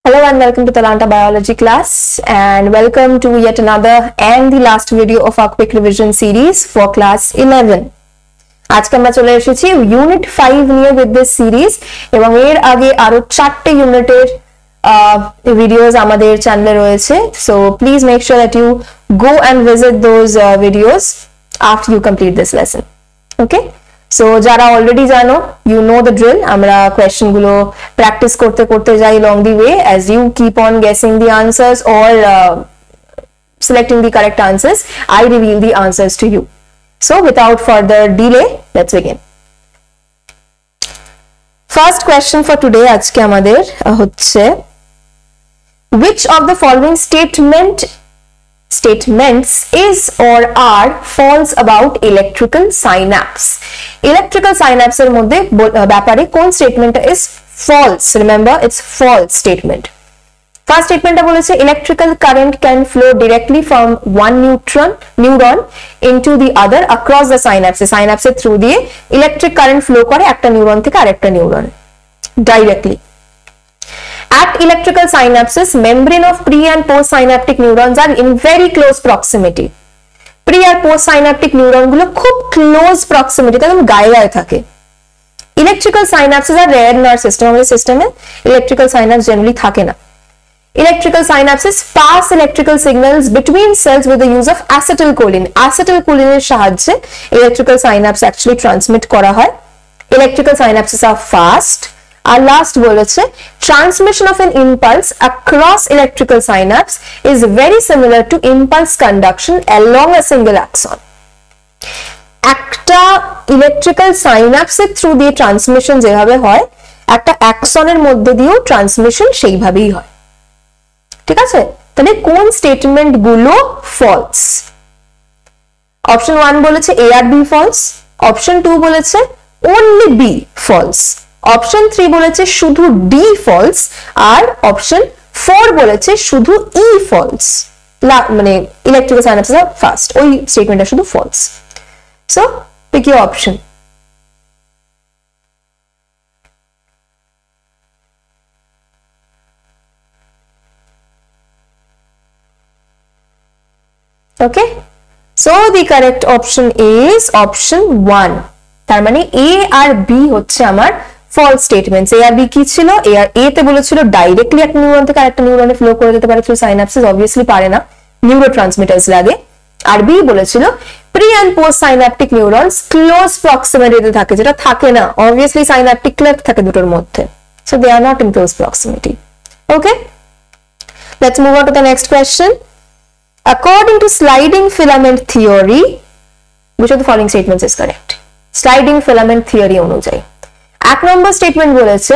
Hello and welcome to Talanta Biology class, and welcome to yet another and the last video of our quick revision series for class 11. আজকে আমরা চলে এসেছি unit 5 নিয়ে with this series এবং এর আগে আরো 4টে ইউনিটের ভিডিওস আমাদের চ্যানেলে রয়েছে, so please make sure that you go and visit those videos after you complete this lesson. Okay, so যারা অলরেডি জানো, you know the drill. আমরা কোয়েশ্চেন গুলো প্র্যাকটিস করতে করতে যাই along the way as you keep on guessing the answers or selecting the correct answers. I reveal the answers to you. So without further delay, let's begin. First question for today আজকে আমাদের হচ্ছে, which of the following statements is or are false about electrical synapse? Electrical synapse এর মধ্যে ব্যাপারে কোন স্টেটমেন্টটা is false? Remember, it's false statement. First statement বলেছে electrical current can flow directly from one neuron into the other across the synapse. Synapse through দিয়ে electric current flow করে একটা neuron থেকে আরেকটা neuron directly. At electrical synapses, membrane of pre and postsynaptic neurons are in very close proximity. Pre R postsynaptic neuron গুলো খুব close proximity, একদম গায়ে গায়ে থাকে. Electrical synapses are rare in our system. আমাদের সিস্টেমে electrical synapse generally থাকে না. Electrical synapses pass electrical signals between cells with the use of acetylcholine. Acetylcholine এর সাহায্যে electrical synapse actually transmit করা হয়. Electrical synapses are fast. Our last বলেছে transmission of an impulse across electrical synapse is very similar to impulse conduction along a single axon. একটা electrical synapse এর through দিয়ে transmission যেভাবে হয়, একটা axonএর মধ্যে দিয়েও transmission সেইভাবেই হয়। ঠিক আছে, তাহলে কোন স্টেটমেন্ট গুলো false? অপশন 1 বলেছে A আর B false, অপশন 2 বলেছে only B false, অপশন 3 বলেছে শুধু D false, আর অপশন 4 বলেছে শুধু E false, মানে ইলেকট্রিক্যাল সাইনাপসেস আর ফাস্ট, ওই স্টেটমেন্টটা শুধু false. So pick your option. Okay, so the correct option is option 1. তার মানে A আর B হচ্ছে আমার false statements. A আর B কি ছিল? A তে বলেছিল ডাইরেক্টলি একটা নিউরন থেকে আরেকটা নিউরনে ফ্লো করে যেতে পারে থ্রু সাইনাপসিস, obviously পারে না, নিউরোট্রান্সমিটারস লাগে। আর B বলেছিল pre and post synaptic neurons close প্রক্সিমিটিতে থাকে, যেটা থাকে না, obviously সাইন্যাপটিক ক্লেফট থাকে দুটোর মধ্যে, so they are not in close proximity. Okay, let's move on to the next question. According to sliding filament theory, which of the following statements is correct? Sliding filament theory অনুযায়ী এক নম্বর statement বলেছে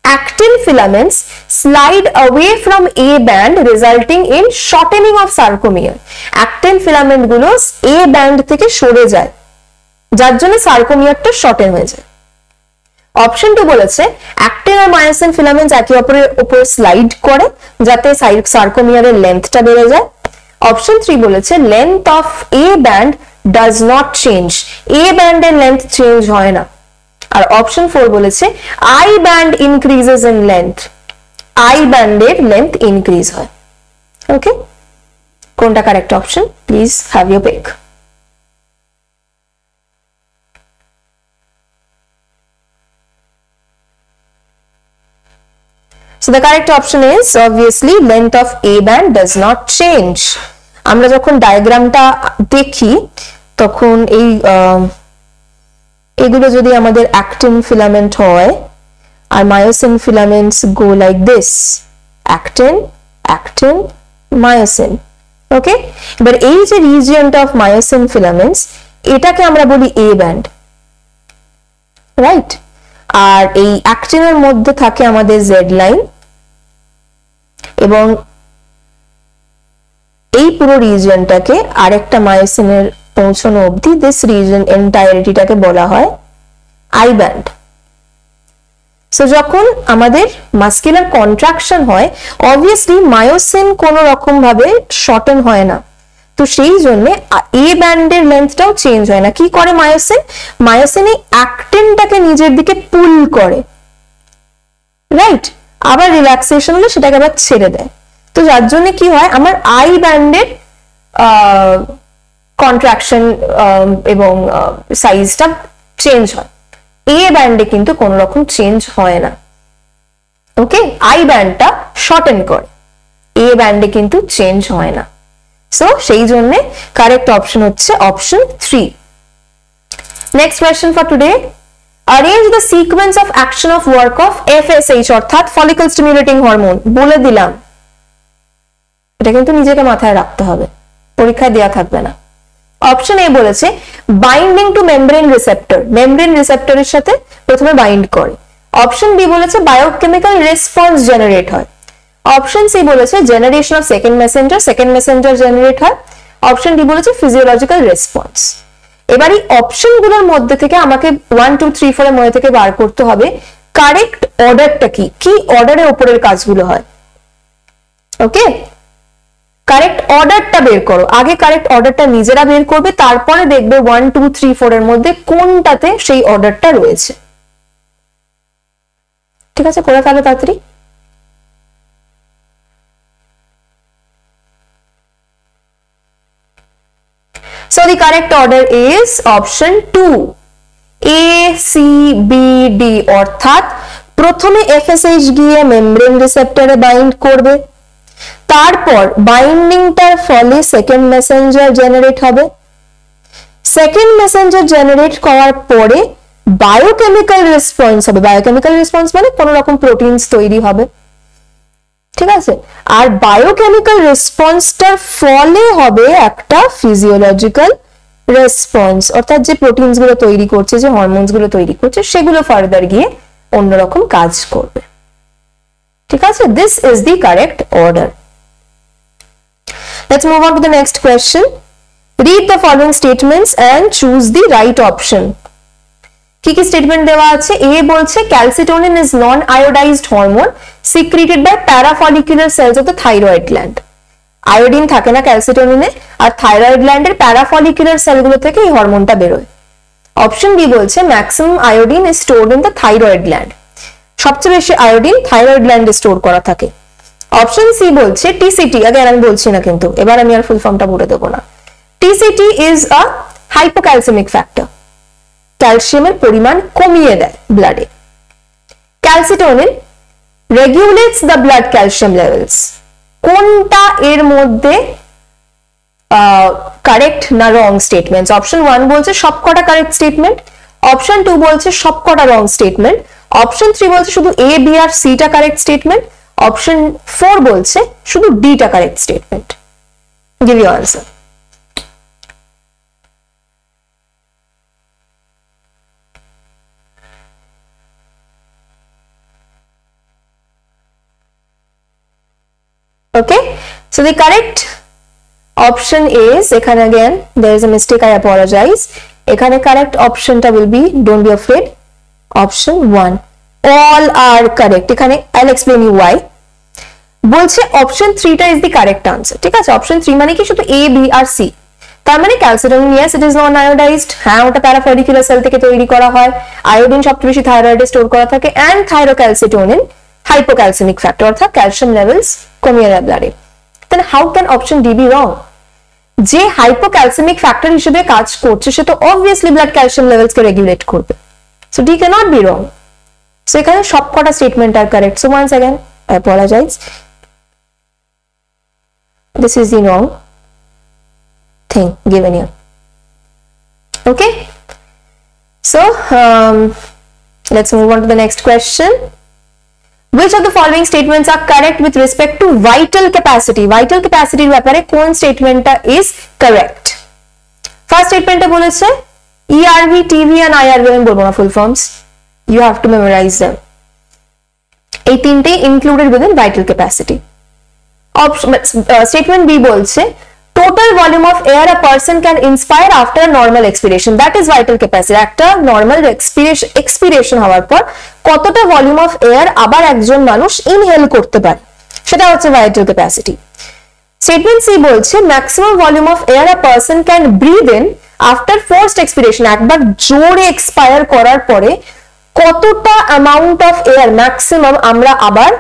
actin filaments slide away from A band resulting in shortening of sarcomere. actin filament গুলো A band থেকে সরে যায়, যার জন্য সার্কোমিয়ারটা shorten হয়ে যায়। অপশন 2 বলেছে actin আর myosin filaments একে অপরের উপর স্লাইড করে যাতে সার্কোমিয়ারের লেন্থটা বেড়ে যায়। অপশন 3 বলেছে length of A band does not change. A band এর লেন্থ চেঞ্জ হয় না। আর অপশন 4 বলেছে I band increases in length. I band এর লেন্থ ইনক্রিজ হয়। ওকে, কোনটা correct option? Please have your pick. So the correct option is obviously length of A band does not change. আমরা যখন ডায়াগ্রামটা দেখি তখন এগুলো যদি আমাদের actin filament হয় আর myosin filaments go like this, actin, actin, myosin. ওকে, এবার এই যে রিজিয়নটা অফ myosin filaments, এটাকে আমরা বলি A band, রাইট? আর এই actin এর মধ্যে থাকে আমাদের Z লাইন, এবং এই পুরো রিজিয়নটাকে আরেকটা মায়োসিনের পৌঁছানো অবধি দিস রিজন এন্টায়ারিটিটাকে বলা হয় I band. সো যখন আমাদের মাস্কুলার কন্ট্রাকশন হয়, অবভিয়াসলি মায়োসিন কোন রকম ভাবে শর্টেন হয় না, তো সেই জন্য A ব্যান্ডের লেন্থটাও চেঞ্জ হয় না। কি করে মায়োসিন? মায়োসিন এই অ্যাক্টিনটাকে নিজের দিকে পুল করে, রাইট? আবার রিল্যাক্সেশন হলে সেটাকে আবার ছেড়ে দেয়। তো যার জন্য কি হয়, আমার আই ব্যান্ডের কন্ট্রাকশন এবং সাইজটা চেঞ্জ হয়, এ ব্যান্ডে কিন্তু কোনো রকম চেঞ্জ হয় না। ওকে, আই ব্যান্ডটা শর্টেন করে, এ ব্যান্ডে কিন্তু চেঞ্জ হয় না। সো সেই জন্য কারেক্ট অপশন হচ্ছে option 3। Next question for today, arrange the sequence of action of work of FSH অর্থাৎ ফলিকল স্টিমুলেটিং হরমোন। বলে দিলাম, এটা কিন্তু নিজেকে মাথায় রাখতে হবে, পরীক্ষায় দেয়া থাকবে না। অপশন এ বলেছে binding to membrane receptor, membrane রিসেপ্টরের সাথে প্রথমে বাইন্ড করে। অপশন বি বলেছে বায়োকেমিক্যাল রেসপন্স জেনারেট হয়। অপশন সি বলেছে generation of second messenger generate হয়। অপশন ডি বলেছে ফিজিওলজিক্যাল রেসপন্স। এবার এই অপশন গুলোর মধ্যে থেকে আমাকে 1 2 3 4 এর মধ্যে থেকে বার করতে হবে কারেক্ট অর্ডারটা কি, কি অর্ডারে উপরের কাজগুলো হয়। ওকে, কারেক্ট অর্ডারটা বের করো, আগে কারেক্ট অর্ডারটা নিজেরা বের করবে, তারপরে দেখবে 1 2 3 4 এর মধ্যে কোনটাতে সেই অর্ডারটা রয়েছে। ঠিক আছে, করে ফেলো তাড়াতাড়ি। So the correct order is option 2, A C B D অর্থাৎ প্রথমে FSH গিয়ে মেমব্রেন রিসেপ্টরে বাইন্ড করবে, তারপর বাইন্ডিংটার ফলে সেকেন্ড মেসেঞ্জার জেনারেট হবে, সেকেন্ড মেসেঞ্জার জেনারেট করার পরে বায়োকেমিক্যাল রেসপন্স হবে। বায়োকেমিক্যাল রেসপন্স মানে কোনো রকম প্রোটিনস তৈরি হবে। ঠিক আছে, আর বায়োকেমিক্যাল রেসপন্সটার ফলে হবে একটা ফিজিওলজিক্যাল রেসপন্স, অর্থাৎ যে প্রোটিনস গুলো তৈরি করছে, যে হরমোনস গুলো তৈরি করছে, সেগুলো ফার্দার গিয়ে অন্যরকম কাজ করবে। ঠিক আছে, this is the correct order. Let's move on to the next question. Read the following statements and choose the right option. কি কি স্টেটমেন্ট দেওয়া আছে? এ বলছে calcitonin is non iodized hormone secreted by parafollicular cells of the thyroid gland. Iodine থাকে না ক্যালসিটোনিনে, আর thyroid গ্ল্যান্ডের প্যারাফলিকুলার সেলগুলো থেকে এই হরমোনটা বেরোয়। অপশন বি বলছে maximum iodine is stored in the thyroid gland, সবচেয়ে বেশি আয়োডিন থাইরয়েড গ্ল্যান্ডে স্টোর করা থাকে। অপশন সি বলছে টিসিটি, আগে আমি বলছি না কিন্তু, এবার আমি আর ফুল ফর্মটা বলে দেবো না। TCT is a hypocalcaemic factor, ক্যালসিয়ামের পরিমাণ কমিয়ে দেয় ব্লাডে। Calcitonin regulates the blood calcium levels. কোনটা এর মধ্যে কারেক্ট না রং স্টেটমেন্টস? অপশন 1 বলছে সবকটা কারেক্ট স্টেটমেন্ট, অপশন 2 বলছে সবকটা রং স্টেটমেন্ট, অপশন 3 বলছে শুধু এ বি আর সি টা কারেক্ট স্টেটমেন্ট, অপশন 4 বলছে শুধু ডি টা correct statement. Give you answer. Okay, so the correct option is, ekhane again there is a mistake, I apologize. Ekhane correct option ta will be, don't be afraid, option 1. All are correct. Ekhane I'll explain you why. বলছে option 3 টা is the correct answer. ঠিক আছে, option 3 মানে কি শুধু A B R C। তার মানে calcitonin yes it is non iodized, হ্যাঁ ওটা প্যারাফলিকুলার সেল থেকে তৈরি করা হয়, আয়োডিন সবচেয়ে বেশি থাইরয়েডে স্টোর করা থাকে, এন্ড থাইরোক্যালসিটোনিন হাইপোক্যালসেমিক ফ্যাক্টর, অর্থাৎ ক্যালসিয়াম লেভেলস কমিয়ে দেয় ব্লাডে। Then how can option D be wrong? যে হাইপোক্যালসেমিক ফ্যাক্টর হিসেবে কাজ করছে সে তো obviously ব্লাড ক্যালসিয়াম লেভেলস কে রেগুলেট করবে, so D cannot be wrong. So এখানে সবকটা statement R correct. So once again I apologize, this is the wrong thing given here. Okay, so let's move on to the next question. Which of the following statements are correct with respect to vital capacity? Vital capacity ব্যাপারে কোন স্টেটমেন্টটা is correct? First স্টেটমেন্টে বলেছে ERV, TV and IRV, আমি বলবো না ফুল forms, you have to memorize them. এই তিনটে included within vital capacity. Statement B বলছে total volume of air a person can inspire after a normal expiration, that is vital capacity. একটা normal expiration হওয়ার পর কতটা ভলিউম অফ এয়ার আবার একজন মানুষ ইনহেল করতে পারে, সেটা হচ্ছে ভাইটাল ক্যাপাসিটি। স্টেটমেন্ট সি বলছে maximum volume of air a person can breathe in after forced expiration, একবার জোরে এক্সপায়ার করার পরে কতটা অ্যামাউন্ট অফ এয়ার ম্যাক্সিমাম আমরা আবার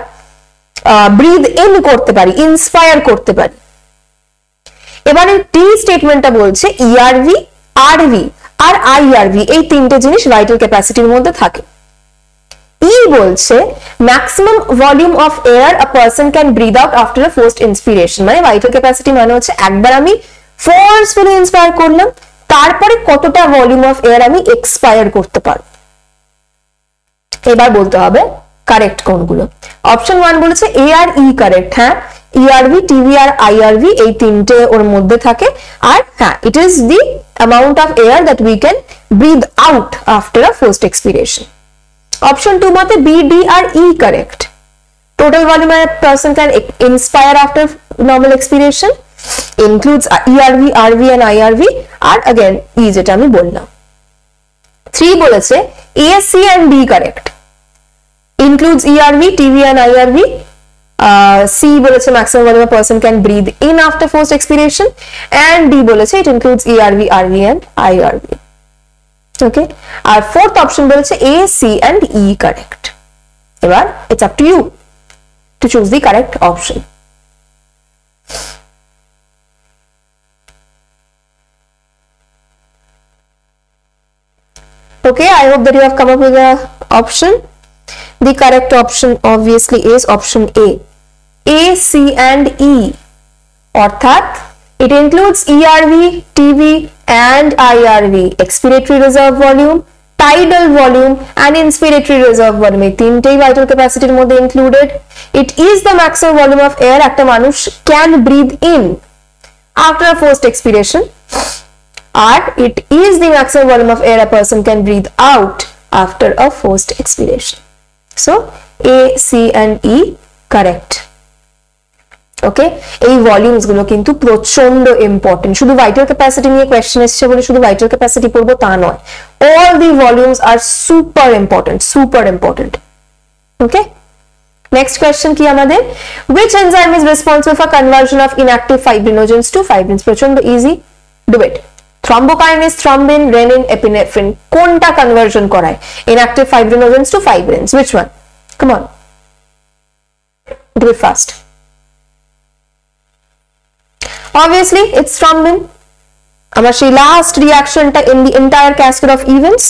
ব্রিথ ইন করতে পারি, ইন্সপায়ার করতে পারি। এবারে ডি স্টেটমেন্টটা বলছে ইআরভি, আরভি আর আইআরভি এই তিনটে জিনিস ভাইটাল ক্যাপাসিটির মধ্যে থাকে। ই বলছে maximum volume of air a person can breathe out after a forced inspiration, মানে ভাইটাল ক্যাপাসিটি মানে হচ্ছে একবার আমি ফোর্সফুলি ইন্সপায়ার করলাম, তারপরে কতটা ভলিউম অফ এয়ার আমি এক্সপায়ার করতে পারবো। এবার বলতে হবে কারেক্ট কোনগুলো। অপশন 1 বলেছে এ আর ই কারেক্ট, হ্যাঁ ইআরভি, টিভি আর আইআরভি এই তিনটে ওর মধ্যে থাকে, আর হ্যাঁ it is the amount of air that we can breathe out after a forced expiration. Option 2 মতে বি, ডি আর E correct. Total volume a person can inspire after normal expiration includes ERV, RV and IRV, আর again E যেটা আমি বললাম। 3 বলেছে A, C and D correct, includes ERV, TV and IRV। C বলেছে maximum volume a person can breathe in after forced expiration, and D বলেছে it includes ERV, RV and IRV। Okay, আর fourth option বলেছে A, C and E correct। এবার it's up to you to choose the correct option. Okay, I hope that you have come up with the option. The correct option obviously is option A, C and E, অর্থাৎ it includes ERV, TV and IRV, expiratory reserve volume, tidal volume and inspiratory reserve volume, এই তিনটেই vital capacity এর মধ্যে included। It is the maximum volume of air একটা মানুষ can breathe in after a forced expiration, R it is the maximum volume of air a person can breathe out after a forced expiration. So A, C and E correct. ওকে, এই volumes গুলো কিন্তু প্রচন্ড important. শুধু vital capacity নিয়ে question এসেছে বলে শুধু vital capacity পড়বো তা নয়, অল দি ভলিউমস আর super important, super important. Okay, next question কি আমাদের, which enzyme is responsible for conversion of inactive fibrinogens to fibrins? প্রচন্ড easy, do it. Thrombokinase, thrombin, renin, epinephrine কোনটা কনভার্সন করায় inactive fibrinogens to fibrins? Which one? Come on, do it fast. Obviously it's thrombin। আমার সেই last রিঅ্যাকশনটা in the entire cascade of events,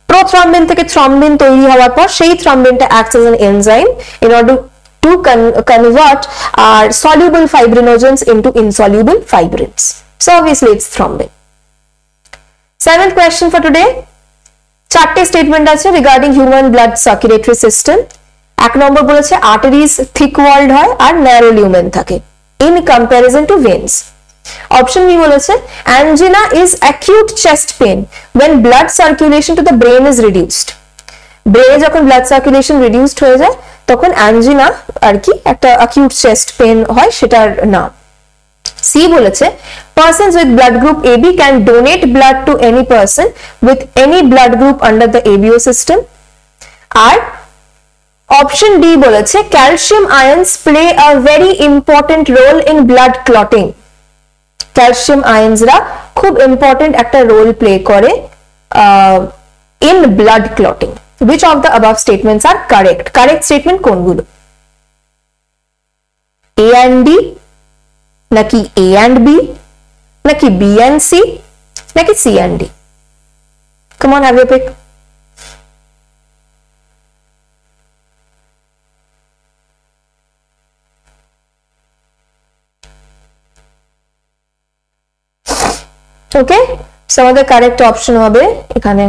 prothrombin থেকে thrombin তৈরি হওয়ার পর সেই থ্রম্বিনটা acts as an enzyme in order to convert our soluble fibrinogens into insoluble fibrins. So obviously it's thrombin. Seventh question for today, চারটে statement আছে regarding human blood circulatory system. এক নম্বর বলেছে আর্টারিজ থিক ওয়ালড হয় আর ন্যারো লিউমেন থাকে in comparison to veins। Option B বলেছে angina is acute chest pain when blood circulation to the brain is reduced। ব্রেনে যখন blood circulation reduced হয়ে যায় তখন angina আর কি একটা acute chest pain হয়, সেটার নাম। C বলেছে persons with blood group AB can donate blood to any person with any blood group under the ABO system। আর অপশন ডি বলেছে calcium ions play a very important role in blood clotting. Calcium আয়ন্সরা খুব important একটা role play করে in blood clotting. Which of the above statements are correct? Correct statement কোনগুলো? A and D, নাকি A and B, নাকি B and C, নাকি C and D? Come on, have your pick. Okay, so আমাদের correct option হবে এখানে,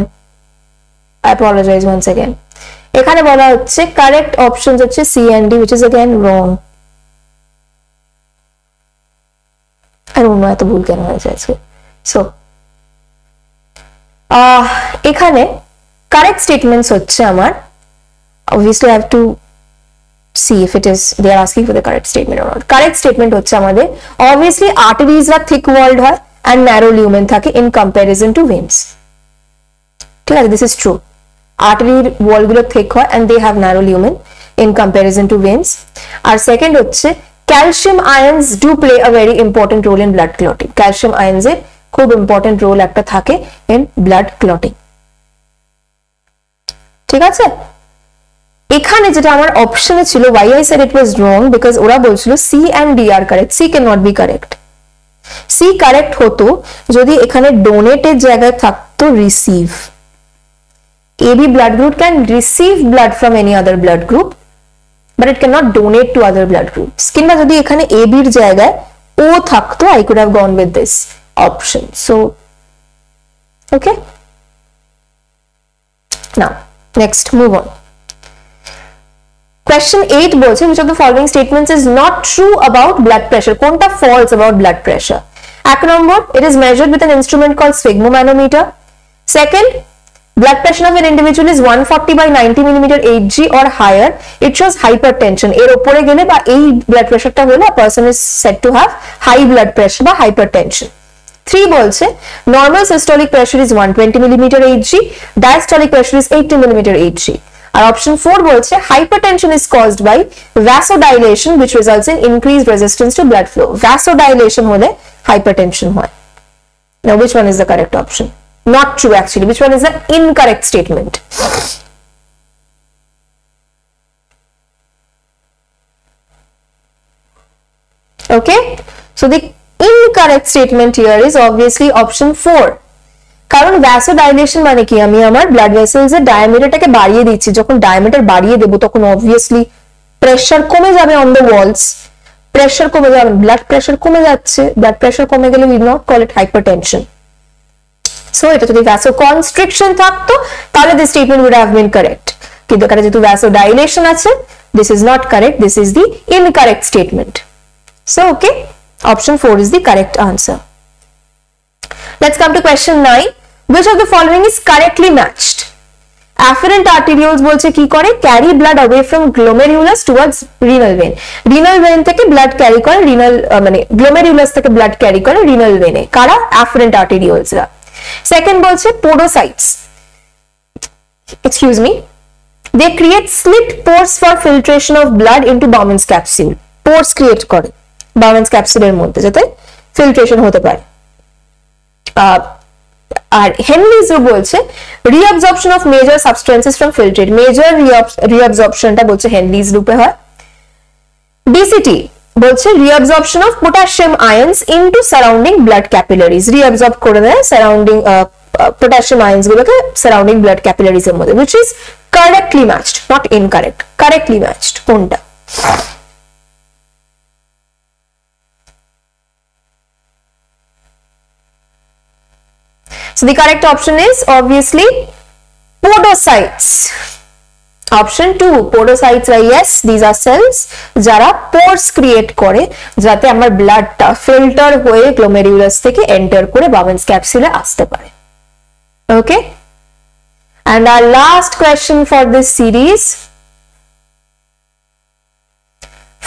I apologize once again, এখানে বলা হচ্ছে কারেক্ট অপশনস হচ্ছে C and D, which is again wrong। I don't know এত ভুল কেন হয়েছে আজকে। সো এখানে কারেক্ট স্টেটমেন্টস হচ্ছে আমার, obviously I have to see if it is they are asking for the correct statement or not। Correct statement হচ্ছে আমাদের obviously আর্টারিজরা থিক ওয়ালড হয় and narrow lumen থাকে in comparison to veins। ঠিক আছে, this is true, আর্টারির ওয়াল গুলো thick হয় and they have narrow lumen in comparison to veins। আর second হচ্ছে calcium ions do play a very important role in blood clotting। calcium ions এর খুব important role একটা থাকে in blood clotting। ঠিক আছে, এখানে যেটা আমার অপশনে ছিল, why I said it was wrong, because ওরা বলছিল C and D are correct. C cannot be correct. C correct হতো যদি এখানে ডোনেটের জায়গায় থাকতো receive. AB blood group can receive blood from any other blood group, but it cannot donate to other blood groups. কিংবা যদি এখানে AB এর জায়গায় O থাকতো, I could have gone with this option. So, okay. Now, next, move on. Question 8 বলছে, which of the following statements is not true about blood pressure? কোনটা false about blood pressure? এক নম্বর, it is measured with an instrument called sphygmomanometer. Second, blood pressure of an individual is 140 by 90 millimeter Hg or higher. It shows hypertension. এর উপরে গেলে বা এই blood pressureটা হলে a person is said to have high blood pressure বা hypertension. 3 বলছে, normal systolic pressure is 120 millimeter Hg, diastolic pressure is 80 millimeter Hg. আর অপশন 4 বলছে, hypertension is caused by vasodilation which results in increased resistance to blood flow. Vasodilation হলে hypertension হয়. Now which one is the correct option? Not true actually. Which one is the incorrect statement? Okay, so the incorrect statement here is obviously option 4. কারণ vasodilation মানে কি, আমি আমার blood vessels এর ডায়ামিটারটাকে বাড়িয়ে দিচ্ছি। যখন ডায়ামিটার বাড়িয়ে দেব তখন অবভিয়াসলি প্রেসার কমে যাবে অন দ্য ওয়ালস, প্রেসার কমে যাবে, ব্লাড প্রেসার কমে যাচ্ছে, ব্লাড প্রেসার কমে গেলে we not call it hypertension. So এটা যদি vasoconstriction থাকতো তাহলে this statement would have been correct, কিন্তু এখানে যেহেতু vasodilation আছে, this is not correct, this is the incorrect statement. So okay, option 4 is the correct answer. Let's come to question 9. Which of the following is correctly matched? Afferent arterioles বলছে কি করে, carry blood away from glomerulus towards renal vein. renal vein থেকে blood carry করে renal মানে glomerulus থেকে blood carry করে renal vein এ। কারা? afferent arterioles রা। Second বলছে podocytes, excuse me, they create slit pores for filtration of blood into Bowman's capsule. pores create করে Bowman's capsule এর মধ্যে যাতে filtration হতে পারে। আর হেনরিজ বলছে reabsorption of major substances from filtrate. major reabsorptionটা বলছে হেনরিজ রূপে হয়। DCT বলছে reabsorption of potassium ions into surrounding blood capillaries. reabsorb করে দেয় surrounding potassium ions গুলোকে surrounding blood capillaries এর মধ্যে, which is correctly matched, not incorrect. correctly matched কোনটা? So the correct option is obviously podocytes. Option 2, podocytes are yes, these are cells যারা pores create করে যাতে আমার ব্লাডটা ফিল্টার হয়ে glomerulus থেকে এন্টার করে Bowman's capsule এ আসতে পারে। Okay, and our last question for this series,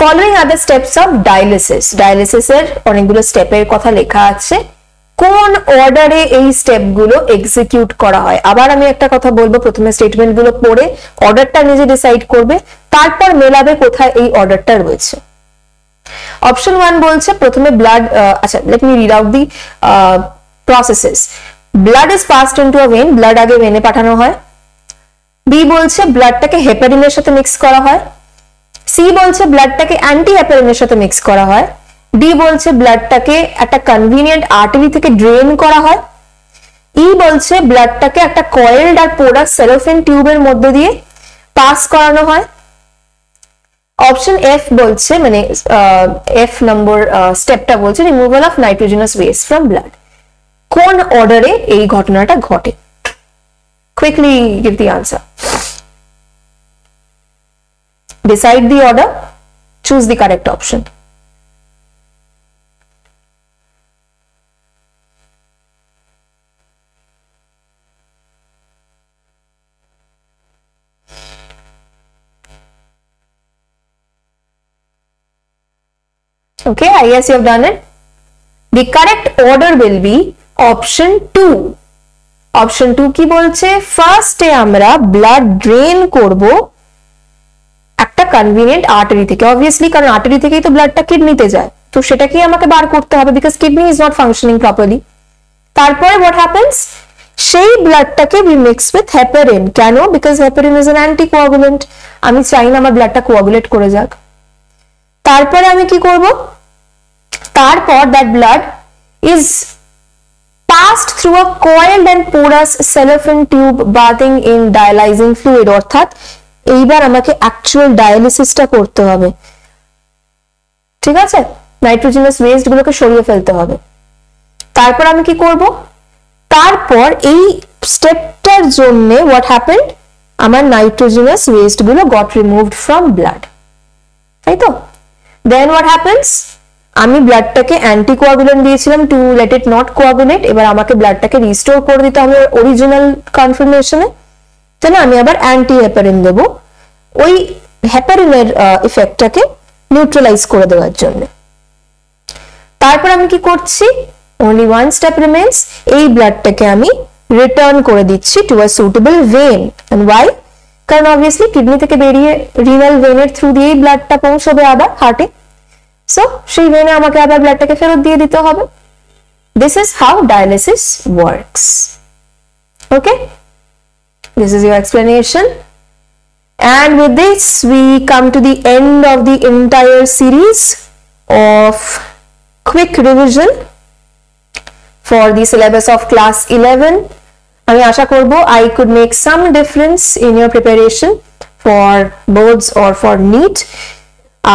following are the steps of dialysis. dialysis এর অনেকগুলো স্টেপের কথা লেখা আছে, কোন অর্ডারে এই স্টেপগুলো এক্সিকিউট করা হয়। আবার আমি একটা কথা বলবো, প্রথমে স্টেটমেন্টগুলো পড়ে অর্ডারটা নিজে ডিসাইড করবে, তারপর মেলাবে কোথায় এই অর্ডারটা রয়েছে। অপশন 1 বলছে প্রথমে ব্লাড, আচ্ছা let me read out the processes. Blood is passed into a vein, blood আগে ভেনে পাঠানো হয়। বি বলছে ব্লাডটাকে হেপারিনের সাথে মিক্স করা হয়। সি বলছে ব্লাডটাকে অ্যান্টি হেপারিনের সাথে মিক্স করা হয়। ডি বলছে ব্লাডটাকে একটা কনভিনিয়েন্ট আর্টারি থেকে ড্রেন করা হয়। ই বলছে ব্লাডটাকে একটা কয়েলড আর পোরাস সেলোফেন টিউবের মধ্যে দিয়ে পাস করানো হয়। অপশন এফ বলছে, মানে এফ নম্বর স্টেপটা বলছে removal of nitrogenous West from blood. কোন অর্ডারে এই ঘটনাটা ঘটে? Quickly give the answer. Decide the order, choose the correct option. Okay, I guess you have done it. The correct order will be option 2. Option 2 কি বলছে, ফার্স্টে আমরা blood drain করব একটা কনভিনিয়েন্ট আর্টারি থেকে, অবভিয়াসলি কারণ আর্টারি থেকেই তো ব্লাডটা কিডনিতে যায়, তো সেটাকেই আমাকে বার করতে হবে because kidney is not functioning properly. তারপরে হোয়াট হ্যাপেন্স, সেই ব্লাডটাকে we mix with heparin, কেন? because heparin is an anticoagulant, আমি চাই না আমার ব্লাডটা কোয়াগুলেট করে যাক। তারপরে আমি কি করব, তারপর that blood is passed through a coiled and porous cellophane tube bathing in dialyzing fluid, অর্থাৎ এইবার আমাকে অ্যাকচুয়াল ডায়ালিসিসটা করতে হবে, ঠিক আছে? নাইট্রোজেনাস ওয়েস্ট গুলোকে সরিয়ে ফেলতে হবে। তারপর আমি কি করব, তারপর এই স্টেপটার জন্য what happened, আমার নাইট্রোজেনাস ওয়েস্ট গুলো got removed from blood, তাই তো? then what happens, আমি ব্লাডটাকে অ্যান্টিকোয়াগুলেন্ট দিয়েছিলাম two let it not coagulate, এবার আমাকে ব্লাডটাকে রিস্টোর করে দিতে হবে অরিজিনাল কনফর্মেশনে, তাহলে আমি আবার অ্যান্টি হেপারিন দেব ওই হেপারিনের ইফেক্টটাকে নিউট্রালাইজ করে দেওয়ার জন্য। তারপর আমি কি করছি, only one step remains, এই ব্লাডটাকে আমি রিটার্ন করে দিচ্ছি to a suitable vein. and why, কারণ অবভিয়াসলি কিডনি থেকে বেরিয়ে রিনাল ভেনের থ্রু দিয়েই ব্লাডটা পৌঁছবে আবার হার্টে, সো সেই ভেনে আমাকে আবার ব্লাডটাকে ফেরত দিয়ে দিতে হবে। this is how dialysis works. okay, this is your explanation, and with this we come to the end of the entire series of quick revision for the syllabus of class 11. আমি আশা করব I could make some difference in your preparation for boards or for NEET.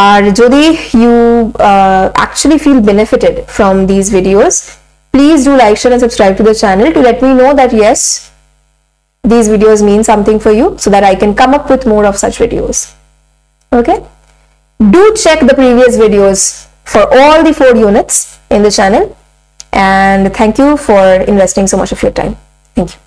আর যদি you actually feel benefited from these videos, please do like, share and subscribe to the channel to let me know that yes, these videos mean something for you, so that I can come up with more of such videos. Okay, do check the previous videos for all the 4 units in the channel, and thank you for investing so much of your time. Thank you.